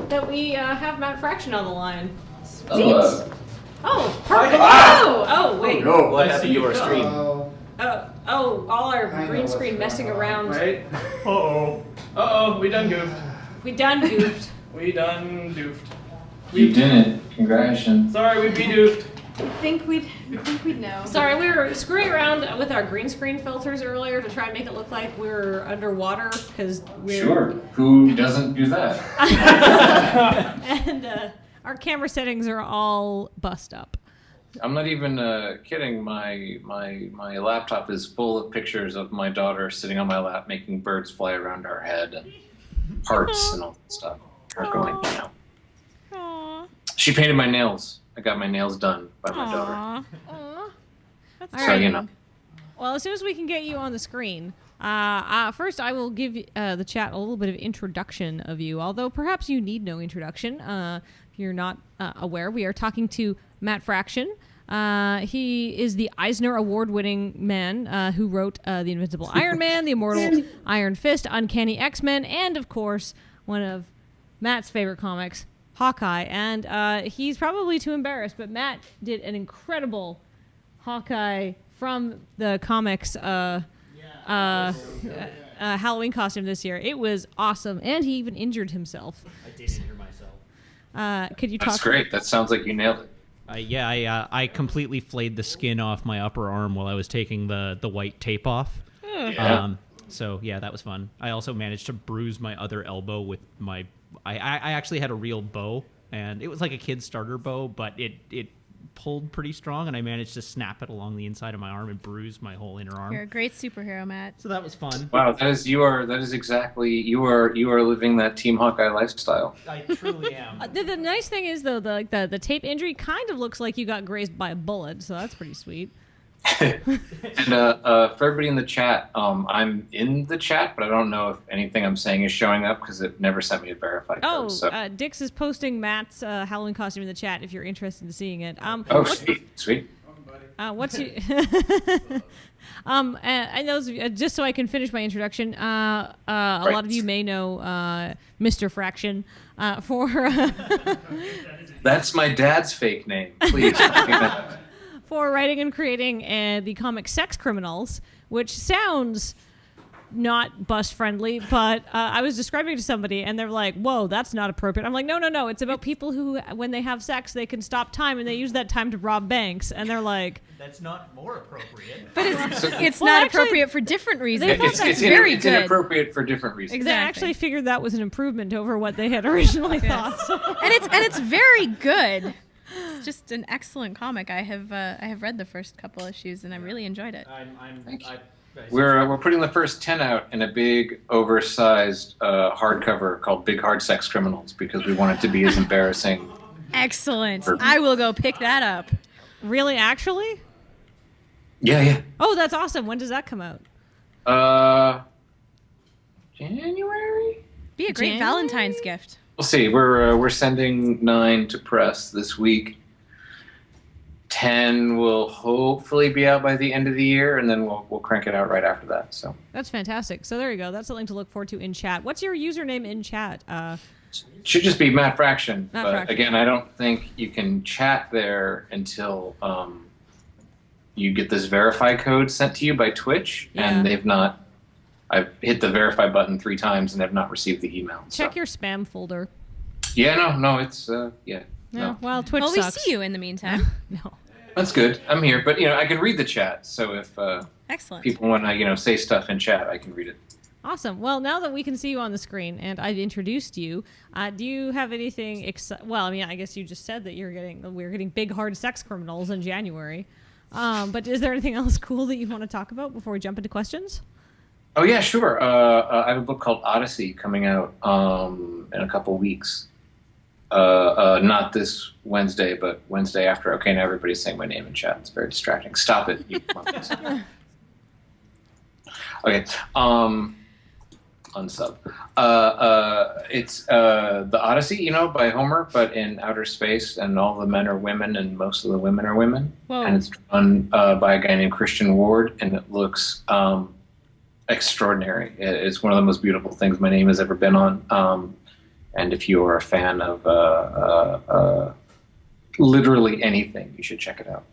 that we have Matt Fraction on the line. Oh, Oh, perfect. Oh, wait. No, what happened to our stream? All our green screen messing around. Right? Uh-oh, we done goofed. We done goofed. We done doofed. You didn't. Congratulations. Sorry, we be-doofed. I think we'd know. Sorry, we were screwing around with our green screen filters earlier to try and make it look like we were underwater because we're. Sure. Who doesn't do that? And our camera settings are all bust up. I'm not even kidding. My laptop is full of pictures of my daughter sitting on my lap making birds fly around our head and hearts and all that stuff. Are going, you know. Aww. She painted my nails. I got my nails done by my daughter. Aww. That's So, you know. Well, as soon as we can get you on the screen, first I will give the chat a little bit of introduction of you, although perhaps you need no introduction. If you're not aware, we are talking to Matt Fraction. He is the Eisner Award-winning man who wrote The Invincible Iron Man, The Immortal Iron Fist, Uncanny X-Men, and, of course, one of Matt's favorite comics, Hawkeye. And he's probably too embarrassed, but Matt did an incredible Hawkeye from the comics Halloween costume this year. It was awesome, and he even injured himself. I did injure myself. Could you talk? That's great. That sounds like you nailed it. I completely flayed the skin off my upper arm while I was taking the white tape off. Yeah. So yeah, that was fun. I also managed to bruise my other elbow with my. I actually had a real bow, and it was like a kid's starter bow, but it pulled pretty strong, and I managed to snap it along the inside of my arm and bruise my whole inner arm. You're a great superhero, Matt. So that was fun. Wow, that is exactly you are living that Team Hawkeye lifestyle. I truly am. The nice thing is though, the tape injury kind of looks like you got grazed by a bullet, so that's pretty sweet. And for everybody in the chat, I'm in the chat, but I don't know if anything I'm saying is showing up because it never sent me a verified code. So. Dix is posting Matt's Halloween costume in the chat if you're interested in seeing it. Sweet. What's you? And those just so I can finish my introduction. A lot of you may know Mr. Fraction for. That's my dad's fake name. Please. For writing and creating the comic Sex Criminals, which sounds not bus-friendly, but I was describing it to somebody, and they're like, whoa, that's not appropriate. I'm like, no, it's about people who, when they have sex, they can stop time, and they use that time to rob banks, and they're like... That's not more appropriate. But it's not appropriate for different reasons. It's inappropriate for different reasons. Exactly. They actually figured that was an improvement over what they had originally thought. And it's very good. It's just an excellent comic. I have read the first couple issues and I really enjoyed it. We're putting the first 10 out in a big, oversized hardcover called Big Hard Sex Criminals because we want it to be as embarrassing. Excellent. I will go pick that up. Really, actually? Yeah. Oh, that's awesome. When does that come out? January? Be a great Valentine's gift. We'll see. We're sending 9 to press this week. 10 will hopefully be out by the end of the year, and then we'll crank it out right after that. So that's fantastic. So there you go. That's something to look forward to in chat. What's your username in chat? Should just be Matt Fraction. Again, I don't think you can chat there until you get this verify code sent to you by Twitch, and they've not. I've hit the verify button 3 times and have not received the email. Check your spam folder. Yeah, no, it's No. Well, Twitch sucks. Well, we see you in the meantime. No. That's good. I'm here, but I can read the chat. So if excellent people want to say stuff in chat, I can read it. Awesome. Well, now that we can see you on the screen and I've introduced you, do you have anything? Well, I mean, I guess you just said that we're getting Big Hard Sex Criminals in January. But is there anything else cool that you want to talk about before we jump into questions? Oh yeah, sure. I have a book called Odyssey coming out in a couple weeks. Not this Wednesday, but Wednesday after. Okay, now everybody's saying my name in chat. It's very distracting. Stop it. You okay. Unsub. It's the Odyssey, by Homer, but in outer space, and all the men are women, and most of the women are women. Whoa. And it's drawn by a guy named Christian Ward, and it looks extraordinary. It's one of the most beautiful things my name has ever been on. And if you are a fan of literally anything, you should check it out.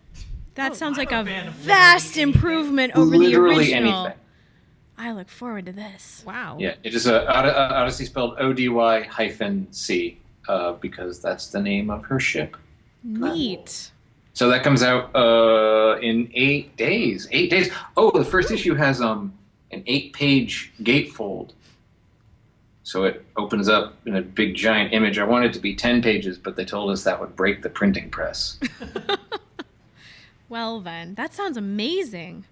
That sounds like I'm a a fan of vast literally improvement over the Literally original. anything. I look forward to this. Wow. Yeah, it is Odyssey spelled ODY-C because that's the name of her ship. Neat. So that comes out in 8 days. 8 days. Oh, the first issue has an 8-page gatefold. So it opens up in a big giant image. I wanted it to be 10 pages, but they told us that would break the printing press. Well then, that sounds amazing.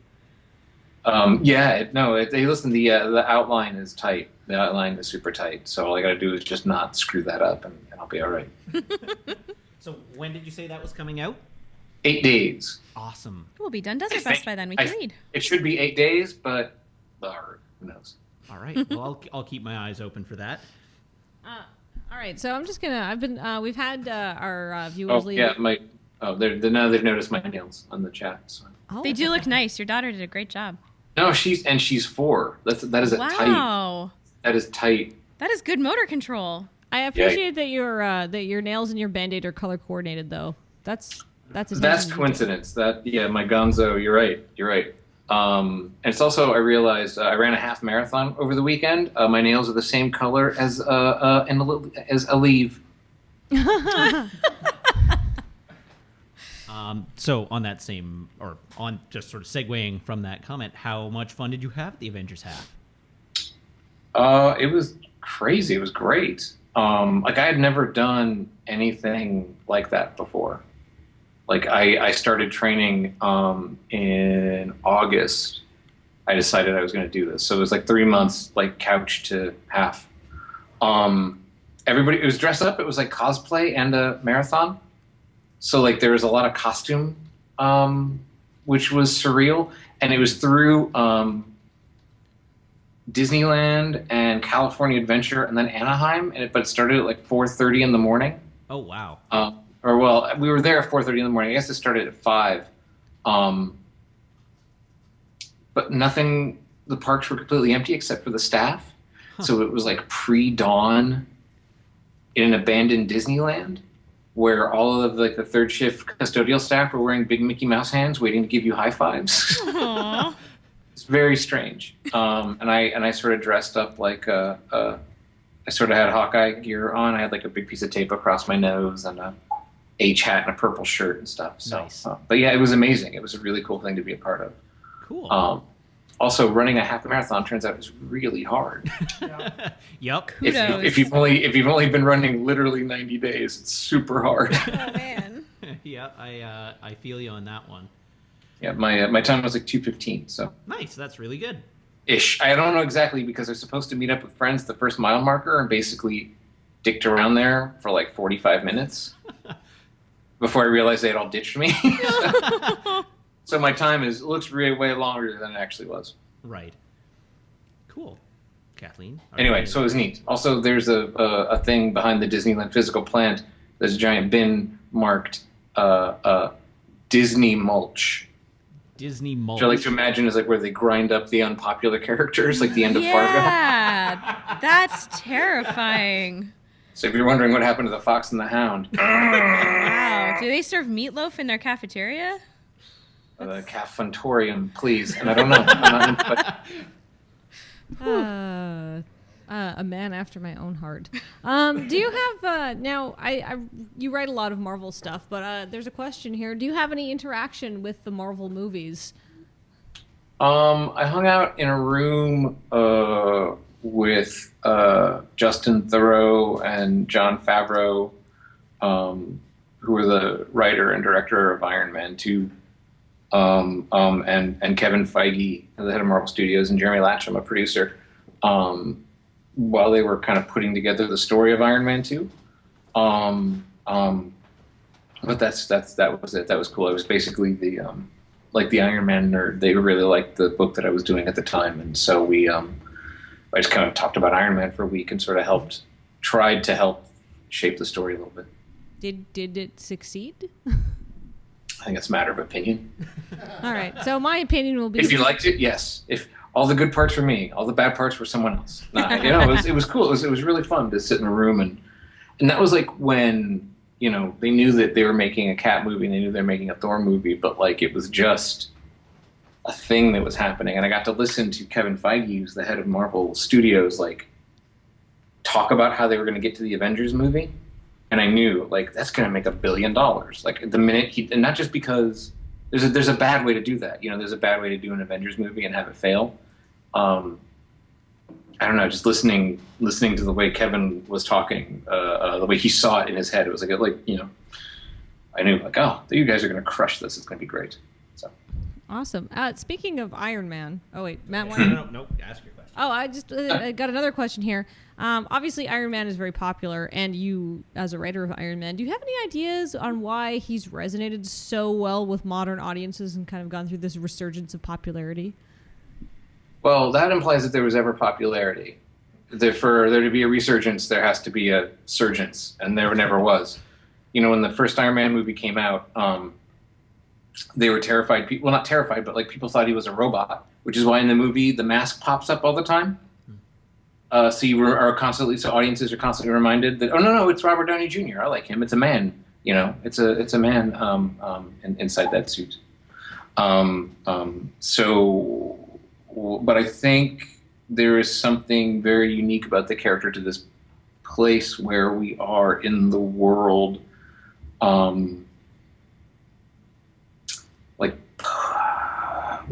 They listen. The outline is tight. The outline is super tight. So all I got to do is just not screw that up, and I'll be all right. So when did you say that was coming out? 8 days. Awesome. We'll be done Desert Fest by then. We can read. It should be 8 days, but who knows? All right. Well, I'll keep my eyes open for that. All right. So I'm just gonna. We've had our viewers leave. Now they've noticed my nails on the chat. So. Oh. They do look nice. Your daughter did a great job. No, she's 4. That is a tight. Wow. That is tight. That is good motor control. I appreciate that your nails and your Band-Aid are color coordinated though. That's coincidence. My Gonzo. You're right. And it's also, I realized I ran a half marathon over the weekend. My nails are the same color as a leaf. So on that same, or on just sort of segueing from that comment, how much fun did you have at the Avengers half? It was crazy. It was great. I had never done anything like that before. I started training in August. I decided I was going to do this. So it was 3 months, couch to half. Everybody, it was dressed up. It was cosplay and a marathon. So there was a lot of costume, which was surreal. And it was through Disneyland and California Adventure and then Anaheim. But it started at 4:30 in the morning. Oh, wow. We were there at 4:30 in the morning. I guess it started at 5. But nothing, the parks were completely empty except for the staff. Huh. So it was pre-dawn in an abandoned Disneyland where all of the third shift custodial staff were wearing big Mickey Mouse hands waiting to give you high fives. Aww. It's very strange. And I sort of dressed up I sort of had Hawkeye gear on. I had a big piece of tape across my nose and a H hat and a purple shirt and stuff. So, nice. But yeah, it was amazing. It was a really cool thing to be a part of. Cool. Also, running a half marathon turns out is really hard. Yep. If you've only been running literally 90 days, it's super hard. Oh man. Yeah, I feel you on that one. Yeah, my time was 2:15. So nice. That's really good. Ish. I don't know exactly because I was supposed to meet up with friends at the first mile marker and basically dicked around there for 45 minutes before I realized they had all ditched me. So my time looks really way longer than it actually was. Right. Cool. Kathleen? Anyway, so it was neat. Also, there's a thing behind the Disneyland physical plant. There's a giant bin marked Disney mulch. Disney mulch. Which I like to imagine is where they grind up the unpopular characters, the end of Fargo. Yeah, that's terrifying. So if you're wondering what happened to the Fox and the Hound, Wow. Do they serve meatloaf in their cafeteria? the Cafuntorium, please. And I don't know. I'm not, a man after my own heart. Do you have now? You write a lot of Marvel stuff, but there's a question here. Do you have any interaction with the Marvel movies? I hung out in a room with Justin Theroux and Jon Favreau, who were the writer and director of Iron Man 2. And Kevin Feige, the head of Marvel Studios, and Jeremy Latcham, a producer, while they were kind of putting together the story of Iron Man 2. But that was it. That was cool. I was basically the Iron Man nerd. They really liked the book that I was doing at the time, and so I just kind of talked about Iron Man for a week and sort of tried to help shape the story a little bit. Did it succeed? I think it's a matter of opinion. All right. So my opinion will be... If you liked it, yes. all the good parts were me, all the bad parts were someone else. Nah, it was cool. It was really fun to sit in a room and that was like when they knew that they were making a Cat movie and they knew they were making a Thor movie, but like it was just a thing that was happening, and I got to listen to Kevin Feige, who's the head of Marvel Studios, like talk about how they were going to get to the Avengers movie, and I knew like that's going to make $1 billion. Like the minute and not just because there's a bad way to do that. There's a bad way to do an Avengers movie and have it fail. I don't know, just listening to the way Kevin was talking, the way he saw it in his head, it was like I knew like, oh, you guys are going to crush this. It's going to be great. So awesome. Speaking of Iron Man, oh wait, Matt, No, ask your question. Oh, I got another question here. Obviously, Iron Man is very popular, and you, as a writer of Iron Man, do you have any ideas on why he's resonated so well with modern audiences and kind of gone through this resurgence of popularity? Well, that implies that there was ever popularity. For there to be a resurgence, there has to be a surgence, and there never was. When the first Iron Man movie came out, they were terrified. Well, not terrified, but like people thought he was a robot, which is why in the movie the mask pops up all the time. So audiences are constantly reminded that, oh no, it's Robert Downey Jr. I like him. It's a man. It's a man inside that suit. But I think there is something very unique about the character to this place where we are in the world.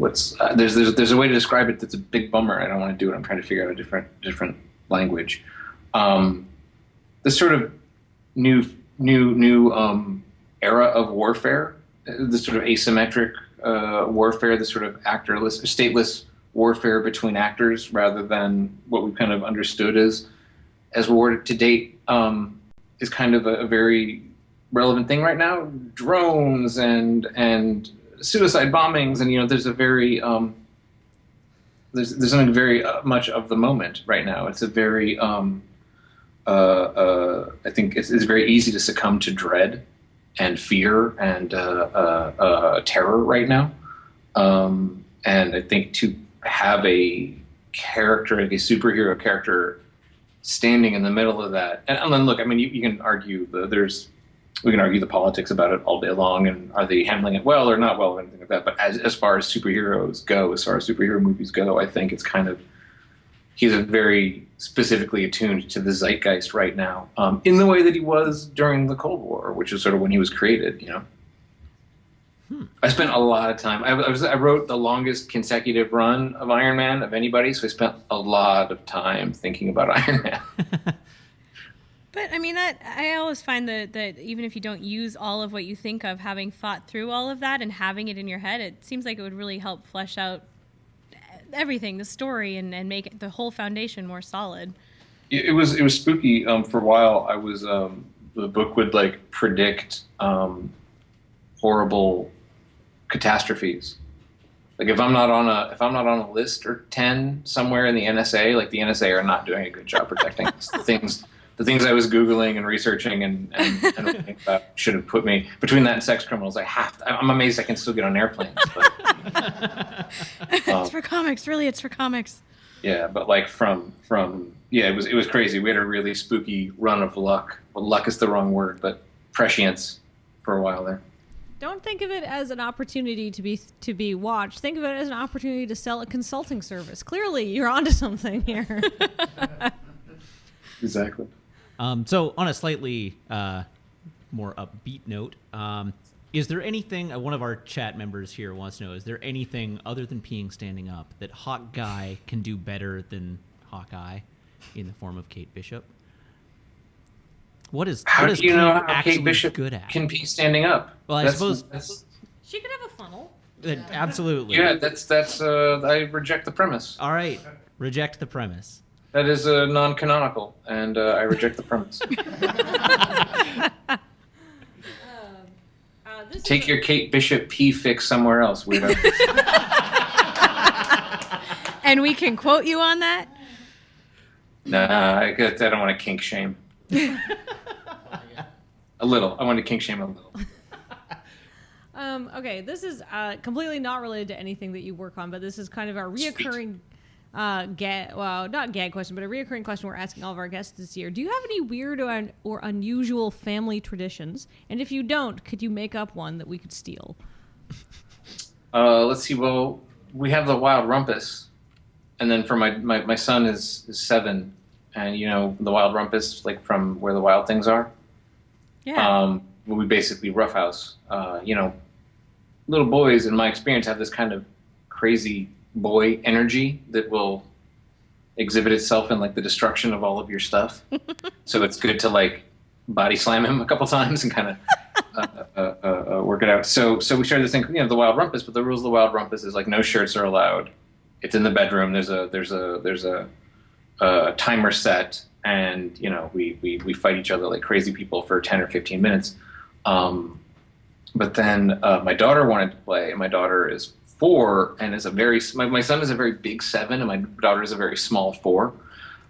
There's a way to describe it that's a big bummer. I don't want to do it. I'm trying to figure out a different language. This sort of new era of warfare, this sort of asymmetric warfare, this sort of actorless, stateless warfare between actors, rather than what we've kind of understood as war to date, is kind of a very relevant thing right now. Drones and suicide bombings, and there's a very there's something very much of the moment right now. It's a very I think it's very easy to succumb to dread and fear and terror right now, and I think to have a character, like a superhero character, standing in the middle of that, and then look, I mean, you can argue we can argue the politics about it all day long, and are they handling it well or not well, or anything like that. But as far as superheroes go, as far as superhero movies go, I think it's kind of, he's very specifically attuned to the zeitgeist right now, in the way that he was during the Cold War, which is sort of when he was created. I spent a lot of time. I wrote the longest consecutive run of Iron Man of anybody, so I spent a lot of time thinking about Iron Man. But I mean, I always find that even if you don't use all of what you think of, having thought through all of that and having it in your head, it seems like it would really help flesh out everything, the story, and make it, the whole foundation more solid. It was spooky. For a while, I was the book would like predict horrible catastrophes. Like if I'm not on a list or 10 somewhere in the NSA, like the NSA are not doing a good job protecting us. The things I was Googling and researching and thinking about should have put me between that and sex criminals. I'm amazed I can still get on airplanes. But, it's for comics, really. It's for comics. Yeah, but like it was crazy. We had a really spooky run of luck. Well, luck is the wrong word, but prescience for a while there. Don't think of it as an opportunity to be watched. Think of it as an opportunity to sell a consulting service. Clearly, you're onto something here. Exactly. So on a slightly more upbeat note, is there anything, one of our chat members here wants to know, is there anything other than peeing standing up that Hawkeye can do better than Hawkeye in the form of Kate Bishop? How do you know how actually Kate Bishop good at? can pee standing up? Well, I suppose she could have a funnel. Absolutely. Yeah, that's I reject the premise. All right, reject the premise. That is non-canonical, and I reject the premise. Take your Kate Bishop pee fix somewhere else, weirdo. And we can quote you on that? Nah, I don't want to kink shame. A little. I want to kink shame a little. Okay, this is completely not related to anything that you work on, but this is kind of our reoccurring not gag question, but a reoccurring question we're asking all of our guests this year. Do you have any weird or unusual family traditions? And if you don't, could you make up one that we could steal? Let's see. Well, we have the wild rumpus, and then for my son is 7, and the wild rumpus, like from Where the Wild Things Are. Yeah. We basically roughhouse. Little boys, in my experience, have this kind of crazy boy energy that will exhibit itself in like the destruction of all of your stuff. So it's good to like body slam him a couple times and kind of work it out. So we started this thing, the wild rumpus. But the rules of the wild rumpus is like no shirts are allowed. It's in the bedroom. There's a timer set, and we fight each other like crazy people for 10 or 15 minutes. But then my daughter wanted to play, and my daughter is 4 and is my son is a very big 7, and my daughter is a very small 4.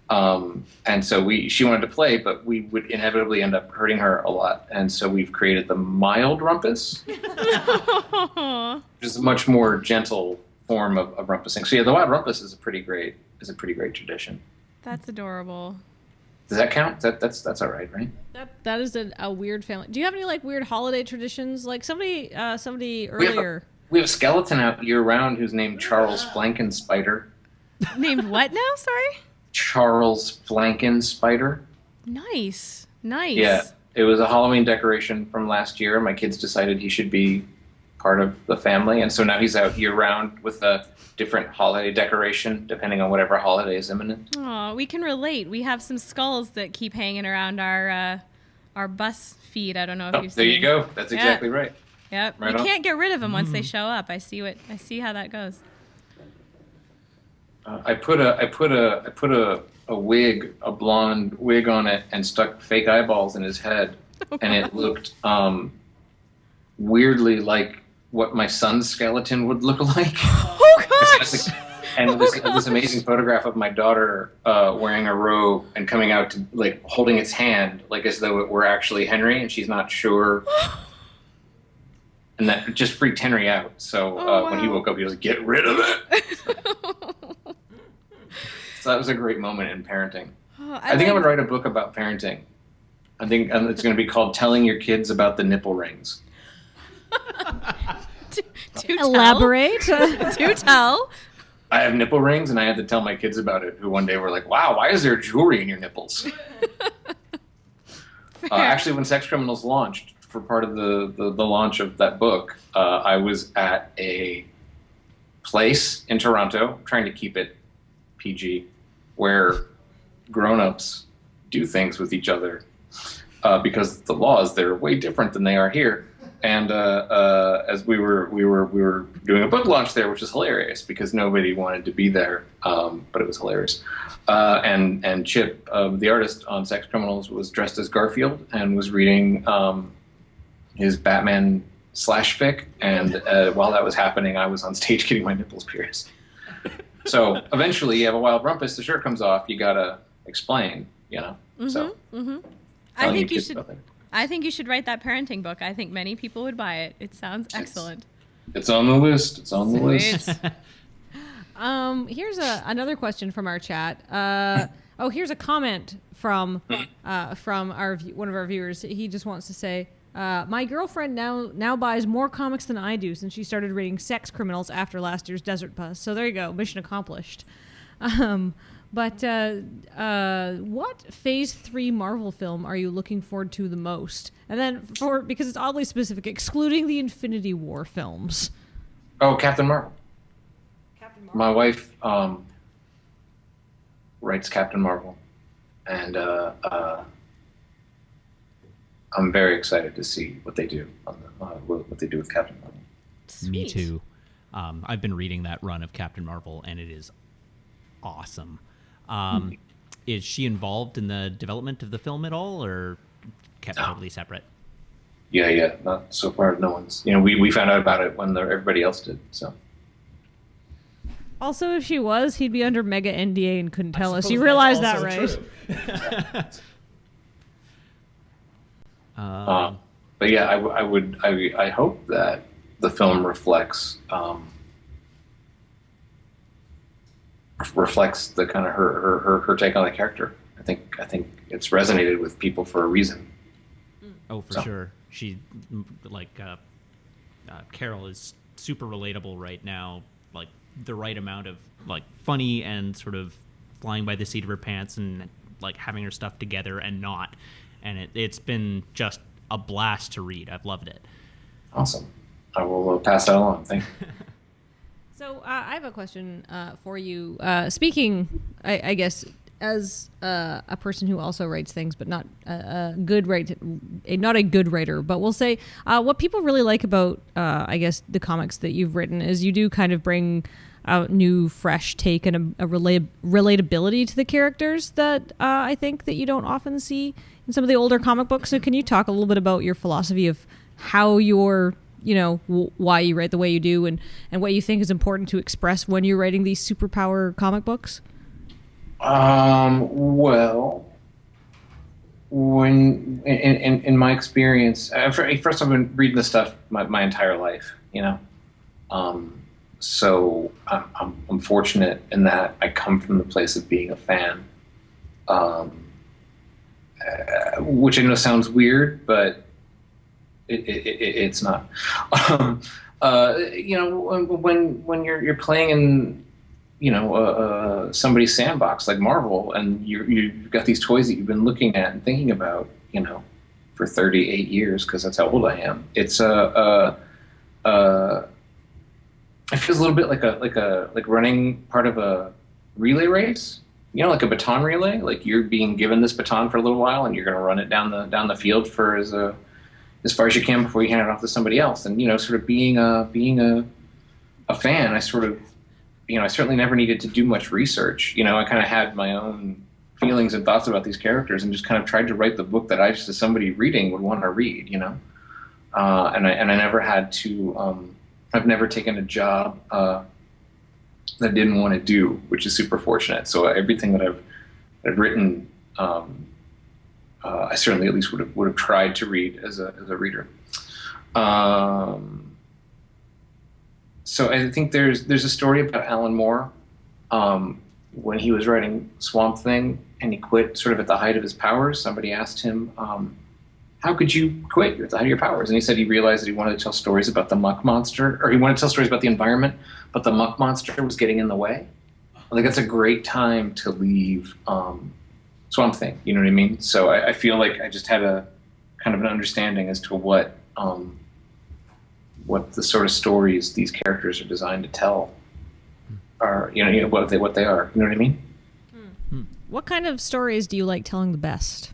And so she wanted to play, but we would inevitably end up hurting her a lot. And so we've created the mild rumpus, which is a much more gentle form of rumpusing. So yeah, the wild rumpus is a pretty great tradition. That's adorable. Does that count? That's all right? That is a weird family. Do you have any like weird holiday traditions? Like somebody earlier. We have a skeleton out year round who's named Charles Flankenspider. Named what now? Sorry? Charles Flankenspider. Nice. Yeah, it was a Halloween decoration from last year. My kids decided he should be part of the family, and so now he's out year round with a different holiday decoration depending on whatever holiday is imminent. Oh, we can relate. We have some skulls that keep hanging around our bus feed. I don't know if you've seen. There you go. That's exactly right. Yep. Right You on. can't get rid of them once they show up. I see how that goes. I put a wig, a blonde wig on it, and stuck fake eyeballs in his head, and it looked weirdly like what my son's skeleton would look like. Oh gosh! And this amazing photograph of my daughter wearing a robe and coming out to like holding its hand, like as though it were actually Henry, and she's not sure. And that just freaked Henry out. So when he woke up, he was like, "Get rid of it." So that was a great moment in parenting. I think I would write a book about parenting. I think it's going to be called "Telling Your Kids About the Nipple Rings." To Elaborate. To tell. I have nipple rings, and I had to tell my kids about it, who one day were like, "Wow, why is there jewelry in your nipples?" Actually, when Sex Criminals launched, for part of the launch of that book, I was at a place in Toronto, trying to keep it PG, where grown-ups do things with each other because the laws, they're way different than they are here. And as we were doing a book launch there, which is hilarious because nobody wanted to be there, but it was hilarious. And Chip, the artist on Sex Criminals, was dressed as Garfield and was reading his Batman /fic. And while that was happening, I was on stage getting my nipples pierced. So eventually, you have a wild rumpus. The shirt comes off. You gotta explain, So I think you should write that parenting book. I think many people would buy it. It sounds excellent. It's on the list. It's on the list. Here's another question from our chat. Here's a comment from one of our viewers. He just wants to say, my girlfriend now buys more comics than I do since she started reading Sex Criminals after last year's Desert Bus. So there you go, mission accomplished. But what Phase 3 Marvel film are you looking forward to the most? And then because it's oddly specific, excluding the Infinity War films. Oh, Captain Marvel. My wife writes Captain Marvel, and I'm very excited to see what they do what they do with Captain Marvel. Sweet. Me too. I've been reading that run of Captain Marvel, and it is awesome. Is she involved in the development of the film at all, or kept totally separate? Yeah. Not so far. No one's. We found out about it when everybody else did. So. Also, if she was, he'd be under mega NDA and couldn't tell us. You realize that, right? But yeah, I hope that the film reflects reflects the kind of her take on the character. I think it's resonated with people for a reason. Oh, for sure. She Carol is super relatable right now. Like the right amount of like funny and sort of flying by the seat of her pants and like having her stuff together and not. And it's been just a blast to read. I've loved it. Awesome. I will pass that along. Thank you. So I have a question for you. Speaking, I guess, as a person who also writes things, but not a good writer, but we'll say what people really like about, I guess, the comics that you've written is you do kind of bring out new, fresh take and a relatability to the characters that I think that you don't often see in some of the older comic books. So can you talk a little bit about your philosophy of how you're, why you write the way you do and what you think is important to express when you're writing these superpower comic books? Well, when in my experience, first I've been reading this stuff my entire life, so I'm fortunate in that I come from the place of being a fan, which I know sounds weird, but it's not. When you're playing in somebody's sandbox like Marvel, and you've got these toys that you've been looking at and thinking about, for 38 years, because that's how old I am. It's it feels a little bit like running part of a relay race, like a baton relay. Like you're being given this baton for a little while, and you're going to run it down the field for as far as you can before you hand it off to somebody else. And sort of being a fan, I sort of. I certainly never needed to do much research. I kind of had my own feelings and thoughts about these characters and just kind of tried to write the book that I, just as somebody reading, would want to read, and I never had to, I've never taken a job that I didn't want to do, which is super fortunate. So everything that I've written, I certainly at least would have tried to read as a reader. So I think there's a story about Alan Moore when he was writing Swamp Thing and he quit sort of at the height of his powers. Somebody asked him, how could you quit? You're at the height of your powers. And he said he realized that he wanted to tell stories about the muck monster, or he wanted to tell stories about the environment, but the muck monster was getting in the way. I think that's a great time to leave Swamp Thing, you know what I mean? So I feel like I just had a kind of an understanding as to what the sort of stories these characters are designed to tell are, what they are. You know what I mean? What kind of stories do you like telling the best?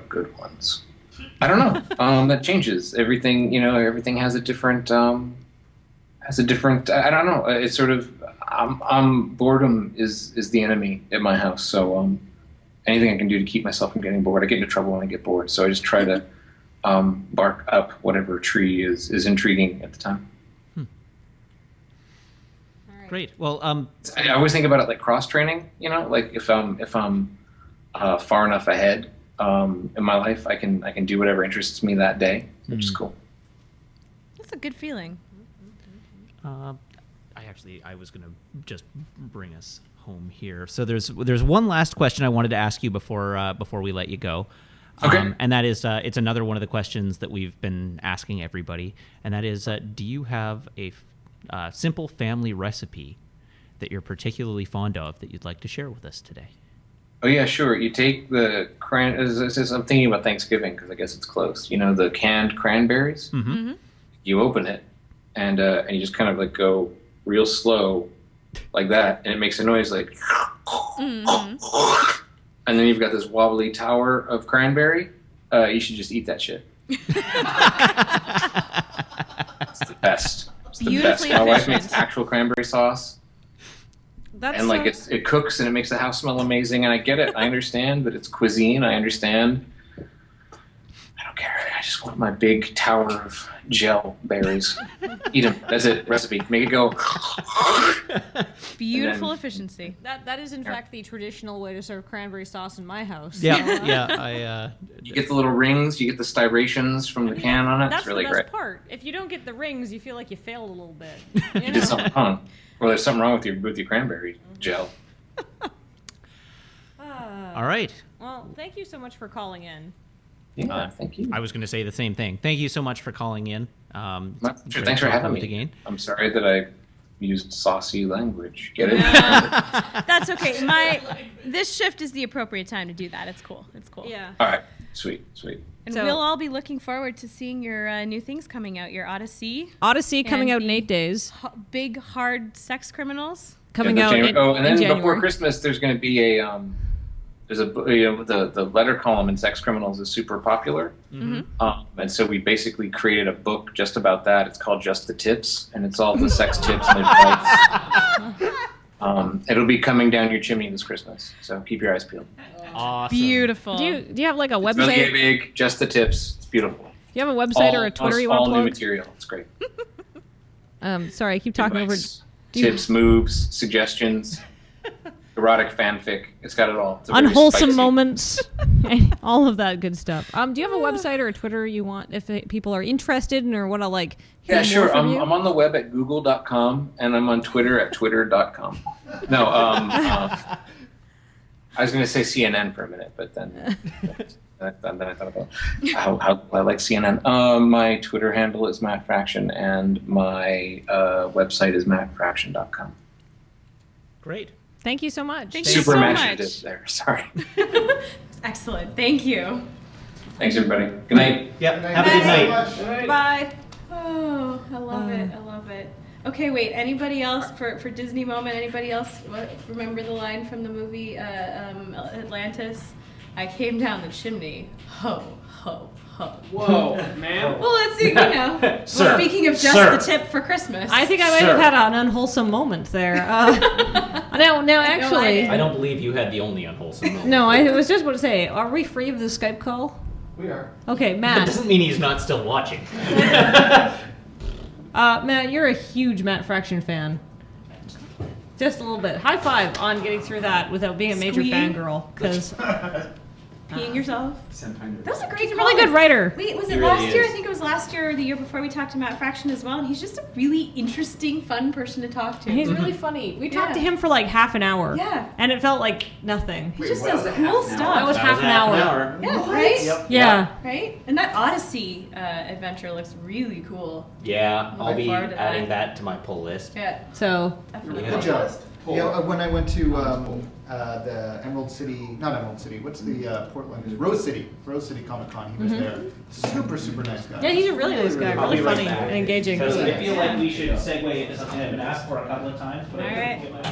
Good ones. I don't know. That changes. Everything, everything has a different, I don't know. It's sort of, boredom is the enemy at my house. So, anything I can do to keep myself from getting bored. I get into trouble when I get bored. So I just try to, bark up whatever tree is intriguing at the time. Great. Well, I always think about it like cross training. Like if I'm far enough ahead in my life, I can do whatever interests me that day, which is cool. That's a good feeling. I was going to just bring us home here. So there's one last question I wanted to ask you before we let you go. Okay. And that is, it's another one of the questions that we've been asking everybody, and that is, do you have a simple family recipe that you're particularly fond of that you'd like to share with us today? Oh yeah, sure. You take the I'm thinking about Thanksgiving because I guess it's close. The canned cranberries. Mm-hmm. You open it, and you just kind of like go real slow, like that, and it makes a noise like. Mm-hmm. And then you've got this wobbly tower of cranberry. You should just eat that shit. It's the best. It's the best. My wife makes actual cranberry sauce. And like it cooks and it makes the house smell amazing. And I get it. I understand that it's cuisine. I understand. I don't care. I just want my big tower of gel berries. Eat them. That's it. Recipe. Make it go. Beautiful efficiency. That is in fact the traditional way to serve cranberry sauce in my house. Yeah. You get the little rings. You get the styrations from the can on it. That's it's really the best great. part. If you don't get the rings, you feel like you failed a little bit. You did something wrong. Or there's something wrong with your cranberry gel. All right. Well, thank you so much for calling in. Yeah, thank you. I was going to say the same thing. Thank you so much for calling in. Sure, thanks for having me. Again. I'm sorry that I used saucy language. Get it? That's okay. This shift is the appropriate time to do that. It's cool. It's cool. Yeah. All right. Sweet. And So- we'll all be looking forward to seeing your new things coming out. Your Odyssey, Odyssey coming And out in the- 8 days. big hard sex criminals. Coming Yeah, out in, and then in January. before Christmas, there's going to be the letter column in Sex Criminals is super popular, and so we basically created a book just about that. It's called Just the Tips, and it's all the sex tips and advice. It'll be coming down your chimney this Christmas, so keep your eyes peeled. Awesome. Beautiful. Do you have like a It's really website? big, just the tips. It's beautiful. Do you have a website or a Twitter you want all to new plug? material. It's great. Sorry, I keep talking Advice, Do you- tips, moves, suggestions, erotic fanfic. It's got it all. It's a very unwholesome spicy- moments, all of that good stuff. Do you have a website or a Twitter you want if people are interested in or want to like hear Yeah, more sure. from you? I'm on the web at google.com and I'm on Twitter at twitter.com. No, I was going to say CNN for a minute, but then I thought about how I like CNN. My Twitter handle is Matt Fraction and my website is mattfraction.com. Great. Thank you so much. Thank you Super so imaginative much. there. Sorry. Excellent. Thank you. Thanks, everybody. Good night. Yep. Have a good night. Bye. Oh, I love it. I love it. Okay, wait. Anybody else for Disney moment? Anybody else remember the line from the movie Atlantis? I came down the chimney. Ho, ho, ho. Whoa, man. Well, let's see. Sir. Speaking of just Sir. the tip for Christmas. I think I might have had an unwholesome moment there. Now, actually, I don't believe you had the only unwholesome moment. no, I was just about to say, are we free of the Skype call? We are. Okay, That Matt. doesn't mean he's not still watching. Matt, you're a huge Matt Fraction fan. Just a little bit. High five on getting through that without being a major Squeak. fangirl, because Peeing yourself. That was a great he's a really call. good writer. Wait, was He it really last year? is. I think it was last year or the year before we talked to Matt Fraction as well, and he's just a really interesting, fun person to talk to. He's really funny. We talked to Yeah. him for like half an hour. Yeah. And it felt like nothing. He just does cool stuff. That was half an hour. Yeah, right? Yeah. Right? And that Odyssey adventure looks really cool. Yeah, I'll Look be forward to adding that. that to my pull list. Yeah, So, definitely. Yeah. Good job. Yeah, when I went to the Emerald City, not Emerald City, what's the Portland? Rose City Comic Con. He was there. Super, super nice guy. yeah, he's a really nice guy. I'll Really be right funny back. and engaging. Because I feel like we should segue into something I've been asked for a couple of times, but All I right. couldn't get my